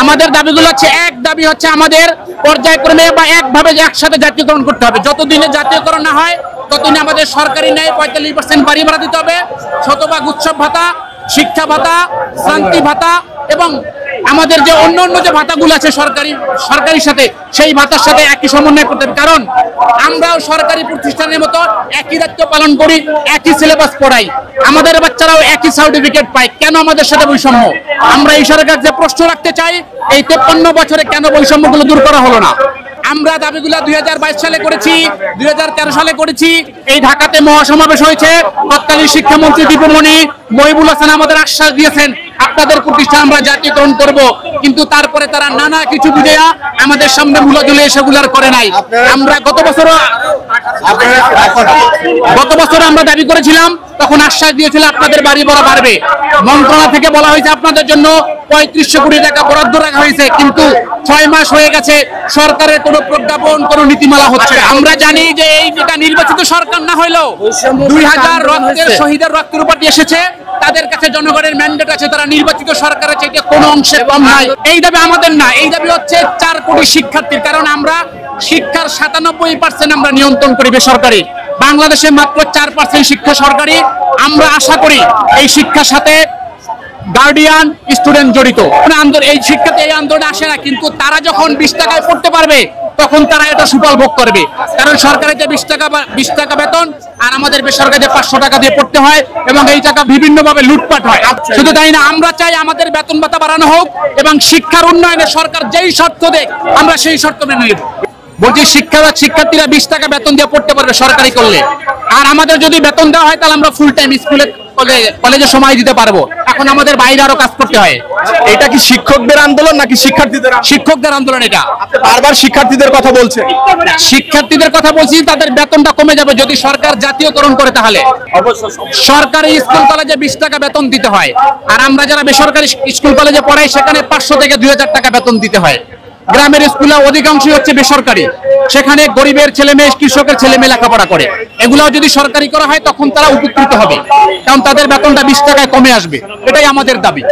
আমাদের দাবিগুলো হচ্ছে, এক দাবি হচ্ছে আমাদের পর্যায়ক্রমে বা একভাবে একসাথে জাতীয়করণ করতে হবে। যতদিনে জাতীয়করণ না হয় ততদিনে আমাদের সরকারি ন্যায় 45% বাড়ি ভাড়া দিতে হবে, শতভাগ উৎসব ভাতা, শিক্ষা ভাতা, শান্তি ভাতা এবং আমাদের যে অন্য যে ভাতাগুলো আছে সরকারি সাথে, সেই ভাতার সাথে একই সমন্বয় করতে হবে। কারণ আমরাও সরকারি প্রতিষ্ঠানের মতো একই দায়িত্ব পালন করি, একই সিলেবাস পড়াই, আমাদের বাচ্চারাও একই সার্টিফিকেট পায়। কেন আমাদের সাথে বৈষম্য? আমরা এই সরকার যে প্রশ্ন রাখতে চাই, এই 53 বছরে কেন বৈষম্যগুলো দূর করা হলো না? আমরা দাবিগুলো 2022 সালে করেছি, 2013 সালে করেছি। এই ঢাকাতে মহাসমাবেশ হয়েছে, তৎকালীন শিক্ষামন্ত্রী দীপুমণি মহিবুল হাসান আমাদের আশ্বাস দিয়েছেন আপনাদের প্রতিষ্ঠান আমরা জাতীয়করণ করব, কিন্তু তারপরে তারা নানা কিছু বুঝেয়া আমাদের সামনে মূল্য দিলে সেগুলো আর করে নাই। আমরা গত বছর আমরা দাবি করেছিলাম, তখন আশ্বাস দিয়েছিল আপনাদের বাড়ি ভাড়া বাড়বে। মন্ত্রণালয় থেকে বলা হয়েছে আপনাদের জন্য 3500 কোটি টাকা বরাদ্দ রাখা হয়েছে, কিন্তু 6 মাস হয়ে গেছে, সরকারের কোনো প্রজ্ঞাপন, কোনো নীতিমালা হচ্ছে। আমরা জানি যে এই যেটা নির্বাচিত সরকার না হইলেও 2000 রক্তের শহীদের রক্তের উপর দিয়ে এসেছে, তাদের কাছে জনগণের ম্যান্ডেট আছে, তারা নির্বাচিত সরকারের চাইতে কোনো অংশে কম নাই। এই দাবি আমাদের না, এই দাবি হচ্ছে 4 কোটি শিক্ষার্থীর। কারণ আমরা শিক্ষার 97% আমরা নিয়ন্ত্রণ করি বেসরকারি, বাংলাদেশে মাত্র 4% শিক্ষা সরকারি। আমরা আশা করি এই শিক্ষার সাথে গার্ডিয়ান, স্টুডেন্ট জড়িত। এই শিক্ষাতে এই আন্দোলনে আসে না, কিন্তু তারা যখন 20 টাকায় পড়তে পারবে তখন তারা এটা সুফল ভোগ করবে। কারণ সরকারের যে 20 টাকা বেতন আর আমাদের বেসরকারি 500 টাকা দিয়ে পড়তে হয় এবং এই টাকা বিভিন্নভাবে লুটপাট হয়। শুধু তাই না, আমরা চাই আমাদের বেতন ভাতা বাড়ানো হোক এবং শিক্ষার উন্নয়নে সরকার যেই শর্ত দেয় আমরা সেই শর্ত মেনে নেব। বলছি শিক্ষার্থীরা 20 টাকা বেতন দিয়ে পড়তে পারবে সরকারি করলে, আর আমাদের যদি বেতন দেওয়া হয় তাহলে আমরা ফুল টাইম স্কুলে কলেজে সময় দিতে পারবো। এখন আমাদের বাইরে আরো কাজ করতে হয়। এটা কি শিক্ষকদের আন্দোলন নাকি শিক্ষার্থীদের? শিক্ষকদের আন্দোলন। এটা বারবার শিক্ষার্থীদের কথা বলছে। শিক্ষার্থীদের কথা বলছি, তাদের বেতনটা কমে যাবে যদি সরকার জাতীয়করণ করে। তাহলে সরকারি স্কুল কলেজে 20 টাকা বেতন দিতে হয়, আর আমরা যারা বেসরকারি স্কুল কলেজে পড়াই সেখানে 500 থেকে 2000 টাকা বেতন দিতে হয়। গ্রামের স্কুলে অধিকাংশই হচ্ছে বেসরকারি, সেখানে গরিবের ছেলে মেয়ে, কৃষকের ছেলে মেয়ে লেখাপড়া করে। এগুলাও যদি সরকারি করা হয় তখন তারা উপকৃত হবে, কারণ তাদের বেতনটা 20 টাকায় কমে আসবে। এটাই আমাদের দাবি।